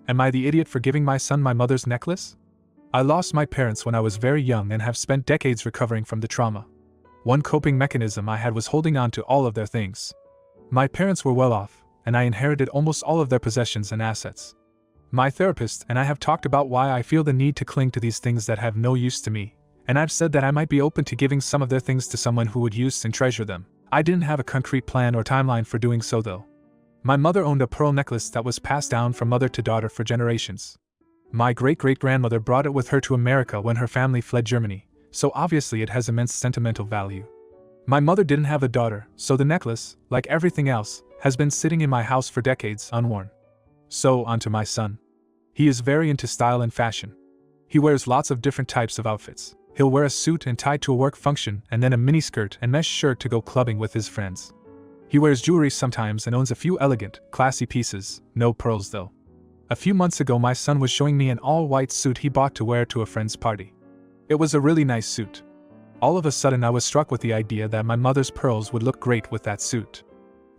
Am I the idiot for giving my son my mother's necklace? I lost my parents when I was very young and have spent decades recovering from the trauma. One coping mechanism I had was holding on to all of their things. My parents were well off, and I inherited almost all of their possessions and assets. My therapist and I have talked about why I feel the need to cling to these things that have no use to me, and I've said that I might be open to giving some of their things to someone who would use and treasure them. I didn't have a concrete plan or timeline for doing so though. My mother owned a pearl necklace that was passed down from mother to daughter for generations. My great-great-grandmother brought it with her to America when her family fled Germany, so obviously it has immense sentimental value. My mother didn't have a daughter, so the necklace, like everything else, has been sitting in my house for decades unworn. So, onto my son. He is very into style and fashion. He wears lots of different types of outfits. He'll wear a suit and tie to a work function and then a miniskirt and mesh shirt to go clubbing with his friends. He wears jewelry sometimes and owns a few elegant, classy pieces, no pearls though. A few months ago my son was showing me an all-white suit he bought to wear to a friend's party. It was a really nice suit. All of a sudden I was struck with the idea that my mother's pearls would look great with that suit.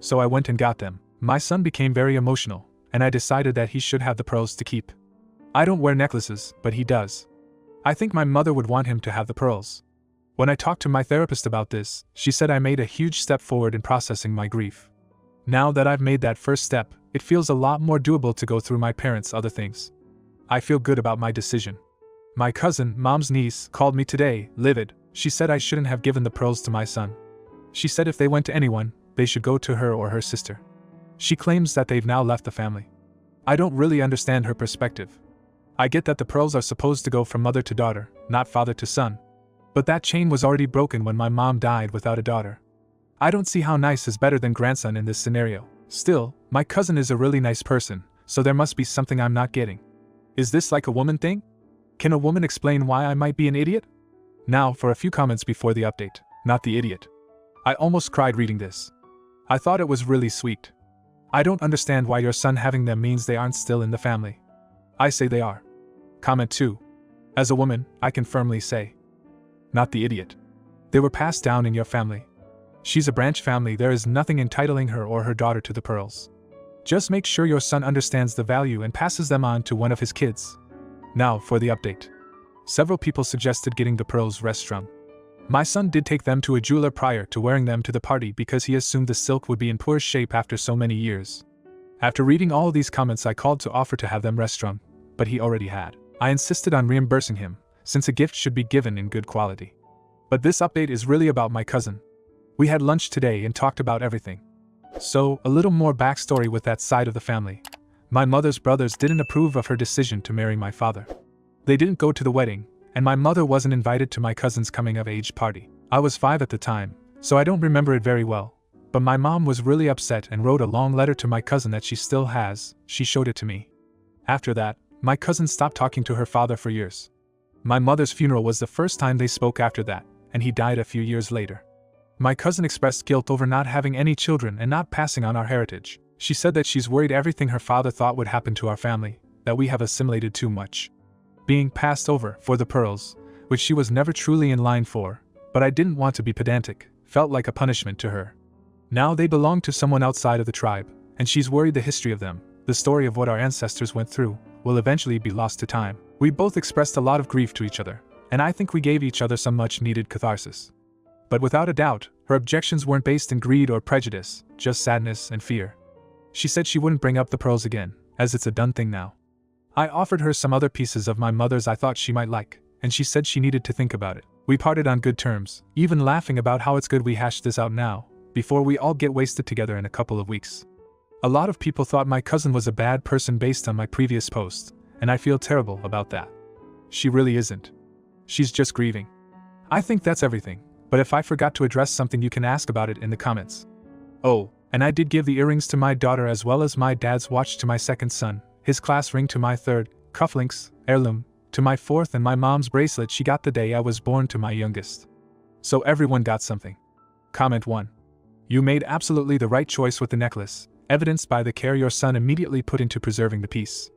So I went and got them. My son became very emotional, and I decided that he should have the pearls to keep. I don't wear necklaces, but he does. I think my mother would want him to have the pearls. When I talked to my therapist about this, she said I made a huge step forward in processing my grief. Now that I've made that first step, it feels a lot more doable to go through my parents' other things. I feel good about my decision. My cousin, mom's niece, called me today, livid. She said I shouldn't have given the pearls to my son. She said if they went to anyone, they should go to her or her sister. She claims that they've now left the family. I don't really understand her perspective. I get that the pearls are supposed to go from mother to daughter, not father to son. But that chain was already broken when my mom died without a daughter. I don't see how nice is better than grandson in this scenario. Still, my cousin is a really nice person, so there must be something I'm not getting. Is this like a woman thing? Can a woman explain why I might be an idiot? Now for a few comments before the update. Not the idiot. I almost cried reading this. I thought it was really sweet. I don't understand why your son having them means they aren't still in the family. I say they are. Comment 2. As a woman, I can firmly say. Not the idiot. They were passed down in your family. She's a branch family, there is nothing entitling her or her daughter to the pearls. Just make sure your son understands the value and passes them on to one of his kids. Now for the update. Several people suggested getting the pearls rest-strung. My son did take them to a jeweler prior to wearing them to the party because he assumed the silk would be in poor shape after so many years. After reading all these comments I called to offer to have them rest-strung, but he already had. I insisted on reimbursing him, since a gift should be given in good quality. But this update is really about my cousin. We had lunch today and talked about everything. So, a little more backstory with that side of the family. My mother's brothers didn't approve of her decision to marry my father. They didn't go to the wedding, and my mother wasn't invited to my cousin's coming-of-age party. I was 5 at the time, so I don't remember it very well. But my mom was really upset and wrote a long letter to my cousin that she still has. She showed it to me. After that, my cousin stopped talking to her father for years. My mother's funeral was the first time they spoke after that, and he died a few years later. My cousin expressed guilt over not having any children and not passing on our heritage. She said that she's worried everything her father thought would happen to our family, that we have assimilated too much. Being passed over for the pearls, which she was never truly in line for, but I didn't want to be pedantic, felt like a punishment to her. Now they belong to someone outside of the tribe, and she's worried the history of them, the story of what our ancestors went through, will eventually be lost to time. We both expressed a lot of grief to each other, and I think we gave each other some much-needed catharsis. But without a doubt, her objections weren't based in greed or prejudice, just sadness and fear. She said she wouldn't bring up the pearls again, as it's a done thing now. I offered her some other pieces of my mother's I thought she might like, and she said she needed to think about it. We parted on good terms, even laughing about how it's good we hashed this out now, before we all get wasted together in a couple of weeks. A lot of people thought my cousin was a bad person based on my previous post, and I feel terrible about that. She really isn't. She's just grieving. I think that's everything. But if I forgot to address something you can ask about it in the comments. Oh, and I did give the earrings to my daughter as well as my dad's watch to my second son, his class ring to my third, cufflinks, heirloom, to my fourth and my mom's bracelet she got the day I was born to my youngest. So everyone got something. Comment 1. You made absolutely the right choice with the necklace, evidenced by the care your son immediately put into preserving the piece.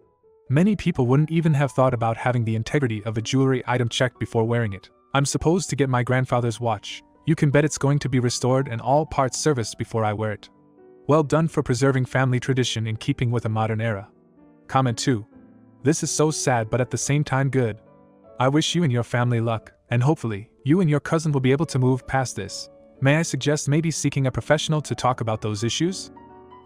Many people wouldn't even have thought about having the integrity of a jewelry item checked before wearing it. I'm supposed to get my grandfather's watch. You can bet it's going to be restored and all parts serviced before I wear it. Well done for preserving family tradition in keeping with a modern era. Comment 2. This is so sad but at the same time good. I wish you and your family luck, and hopefully, you and your cousin will be able to move past this. May I suggest maybe seeking a professional to talk about those issues?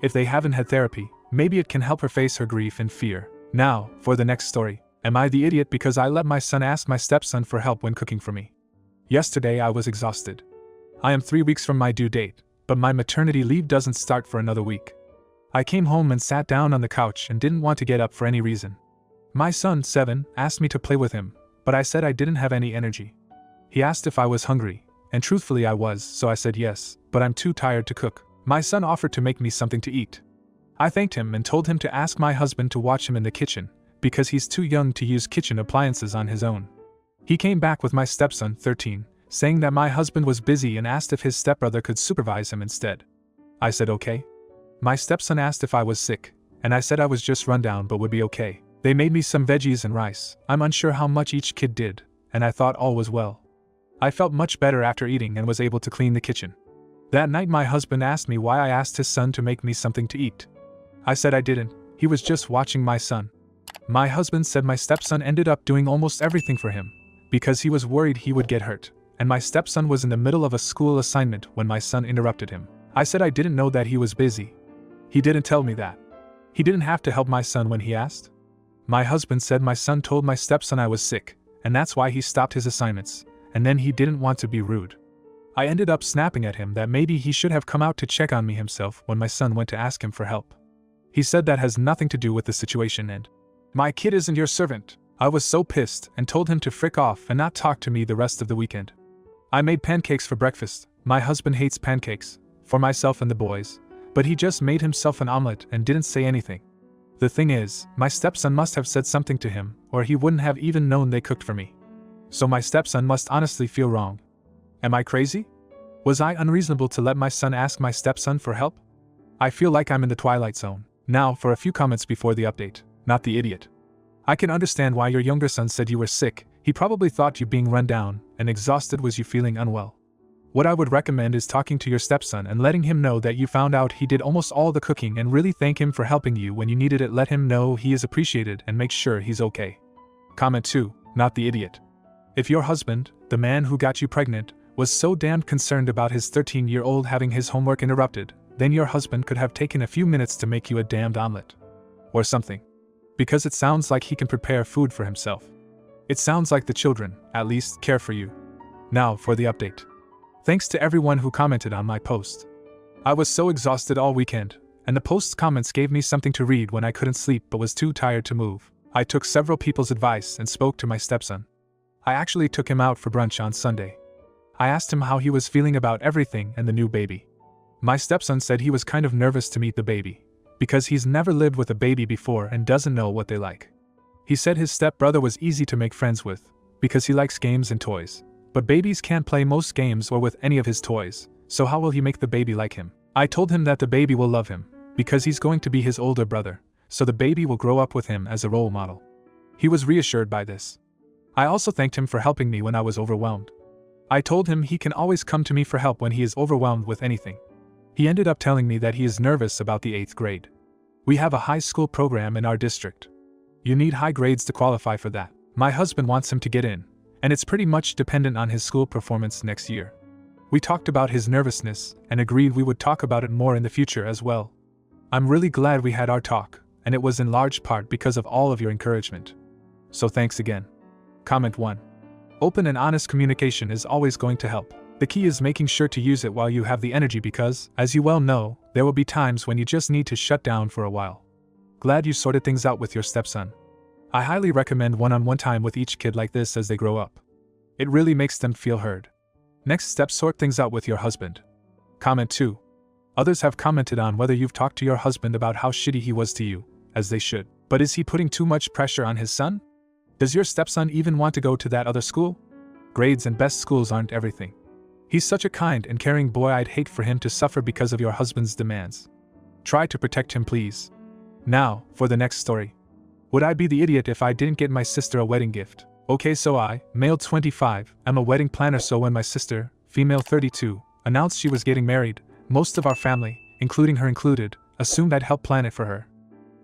If they haven't had therapy, maybe it can help her face her grief and fear. Now, for the next story. Am I the idiot because I let my son ask my stepson for help when cooking for me? Yesterday I was exhausted. I am 3 weeks from my due date, but my maternity leave doesn't start for another week. I came home and sat down on the couch and didn't want to get up for any reason. My son, 7, asked me to play with him, but I said I didn't have any energy. He asked if I was hungry, and truthfully I was, so I said yes, but I'm too tired to cook. My son offered to make me something to eat. I thanked him and told him to ask my husband to watch him in the kitchen, because he's too young to use kitchen appliances on his own. He came back with my stepson, 13, saying that my husband was busy and asked if his stepbrother could supervise him instead. I said okay. My stepson asked if I was sick, and I said I was just run down but would be okay. They made me some veggies and rice. I'm unsure how much each kid did, and I thought all was well. I felt much better after eating and was able to clean the kitchen. That night my husband asked me why I asked his son to make me something to eat. I said I didn't, he was just watching my son. My husband said my stepson ended up doing almost everything for him, because he was worried he would get hurt, and my stepson was in the middle of a school assignment when my son interrupted him. I said I didn't know that he was busy. He didn't tell me that. He didn't have to help my son when he asked. My husband said my son told my stepson I was sick, and that's why he stopped his assignments, and then he didn't want to be rude. I ended up snapping at him that maybe he should have come out to check on me himself when my son went to ask him for help. He said that has nothing to do with the situation and, "My kid isn't your servant." I was so pissed and told him to frick off and not talk to me the rest of the weekend. I made pancakes for breakfast. My husband hates pancakes, for myself and the boys, but he just made himself an omelet and didn't say anything. The thing is, my stepson must have said something to him, or he wouldn't have even known they cooked for me. So my stepson must honestly feel wrong. Am I crazy? Was I unreasonable to let my son ask my stepson for help? I feel like I'm in the twilight zone. Now for a few comments before the update. Not the idiot. I can understand why your younger son said you were sick. He probably thought you being run down and exhausted was you feeling unwell. What I would recommend is talking to your stepson and letting him know that you found out he did almost all the cooking and really thank him for helping you when you needed it. Let him know he is appreciated and make sure he's okay. Comment 2. Not the idiot. If your husband, the man who got you pregnant, was so damned concerned about his 13-year-old having his homework interrupted, then your husband could have taken a few minutes to make you a damned omelet. Or something. Because it sounds like he can prepare food for himself. It sounds like the children, at least, care for you. Now for the update. Thanks to everyone who commented on my post. I was so exhausted all weekend, and the post's comments gave me something to read when I couldn't sleep but was too tired to move. I took several people's advice and spoke to my stepson. I actually took him out for brunch on Sunday. I asked him how he was feeling about everything and the new baby. My stepson said he was kind of nervous to meet the baby, because he's never lived with a baby before and doesn't know what they like. He said his stepbrother was easy to make friends with, because he likes games and toys. But babies can't play most games or with any of his toys, so how will he make the baby like him? I told him that the baby will love him, because he's going to be his older brother, so the baby will grow up with him as a role model. He was reassured by this. I also thanked him for helping me when I was overwhelmed. I told him he can always come to me for help when he is overwhelmed with anything. He ended up telling me that he is nervous about the 8th grade. We have a high school program in our district. You need high grades to qualify for that. My husband wants him to get in, and it's pretty much dependent on his school performance next year. We talked about his nervousness and agreed we would talk about it more in the future as well. I'm really glad we had our talk, and it was in large part because of all of your encouragement. So thanks again. Comment 1. Open and honest communication is always going to help. The key is making sure to use it while you have the energy because, as you well know, there will be times when you just need to shut down for a while. Glad you sorted things out with your stepson. I highly recommend one-on-one time with each kid like this as they grow up. It really makes them feel heard. Next step, sort things out with your husband. Comment 2. Others have commented on whether you've talked to your husband about how shitty he was to you, as they should. But is he putting too much pressure on his son? Does your stepson even want to go to that other school? Grades and best schools aren't everything. He's such a kind and caring boy. I'd hate for him to suffer because of your husband's demands. Try to protect him, please. Now, for the next story. Would I be the idiot if I didn't get my sister a wedding gift? Okay, so I, male 25, am a wedding planner, so when my sister, female 32, announced she was getting married, most of our family, including her included, assumed I'd help plan it for her.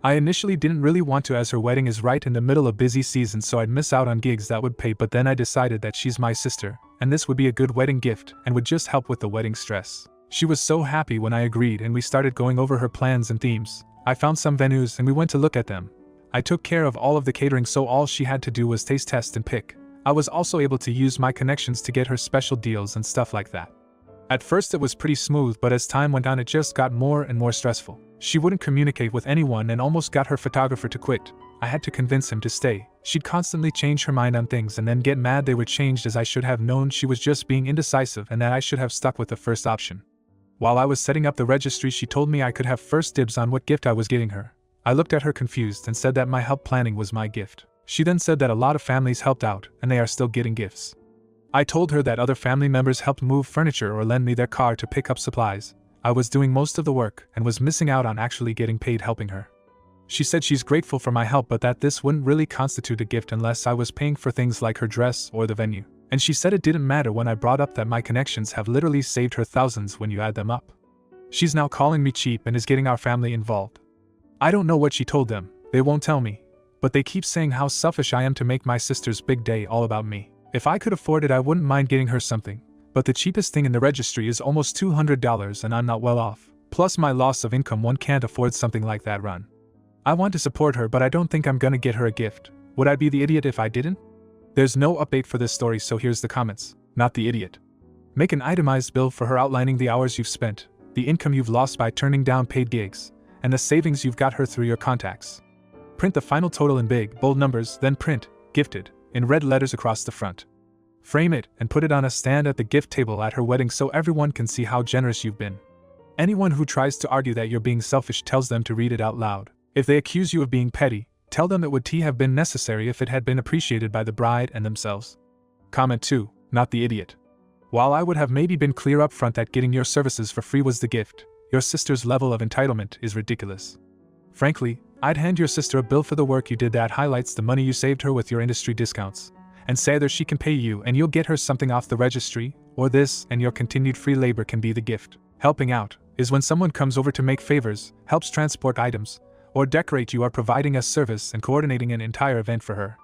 I initially didn't really want to, as her wedding is right in the middle of busy season, so I'd miss out on gigs that would pay, but then I decided that she's my sister, and this would be a good wedding gift and would just help with the wedding stress. She was so happy when I agreed, and we started going over her plans and themes. I found some venues and we went to look at them. I took care of all of the catering, so all she had to do was taste test and pick. I was also able to use my connections to get her special deals and stuff like that. At first it was pretty smooth, but as time went on it just got more and more stressful. She wouldn't communicate with anyone and almost got her photographer to quit. I had to convince him to stay. She'd constantly change her mind on things and then get mad they were changed, as I should have known she was just being indecisive and that I should have stuck with the first option. While I was setting up the registry, she told me I could have first dibs on what gift I was getting her. I looked at her confused and said that my help planning was my gift. She then said that a lot of families helped out and they are still getting gifts. I told her that other family members helped move furniture or lend me their car to pick up supplies. I was doing most of the work and was missing out on actually getting paid helping her. She said she's grateful for my help, but that this wouldn't really constitute a gift unless I was paying for things like her dress or the venue. And she said it didn't matter when I brought up that my connections have literally saved her thousands when you add them up. She's now calling me cheap and is getting our family involved. I don't know what she told them, they won't tell me. But they keep saying how selfish I am to make my sister's big day all about me. If I could afford it, I wouldn't mind getting her something. But the cheapest thing in the registry is almost $200 and I'm not well off. Plus my loss of income, one can't afford something like that run. I want to support her, but I don't think I'm gonna get her a gift. Would I be the idiot if I didn't? There's no update for this story, so here's the comments. Not the idiot. Make an itemized bill for her outlining the hours you've spent, the income you've lost by turning down paid gigs, and the savings you've got her through your contacts. Print the final total in big, bold numbers, then print, gifted, in red letters across the front. Frame it and put it on a stand at the gift table at her wedding so everyone can see how generous you've been. Anyone who tries to argue that you're being selfish tells them to read it out loud. If they accuse you of being petty, tell them it would have been necessary if it had been appreciated by the bride and themselves. Comment 2. Not the idiot. While I would have maybe been clear up front that getting your services for free was the gift, your sister's level of entitlement is ridiculous. Frankly, I'd hand your sister a bill for the work you did that highlights the money you saved her with your industry discounts, and say either she can pay you and you'll get her something off the registry, or this and your continued free labor can be the gift. Helping out is when someone comes over to make favors, helps transport items, or decorate. You are providing a service and coordinating an entire event for her.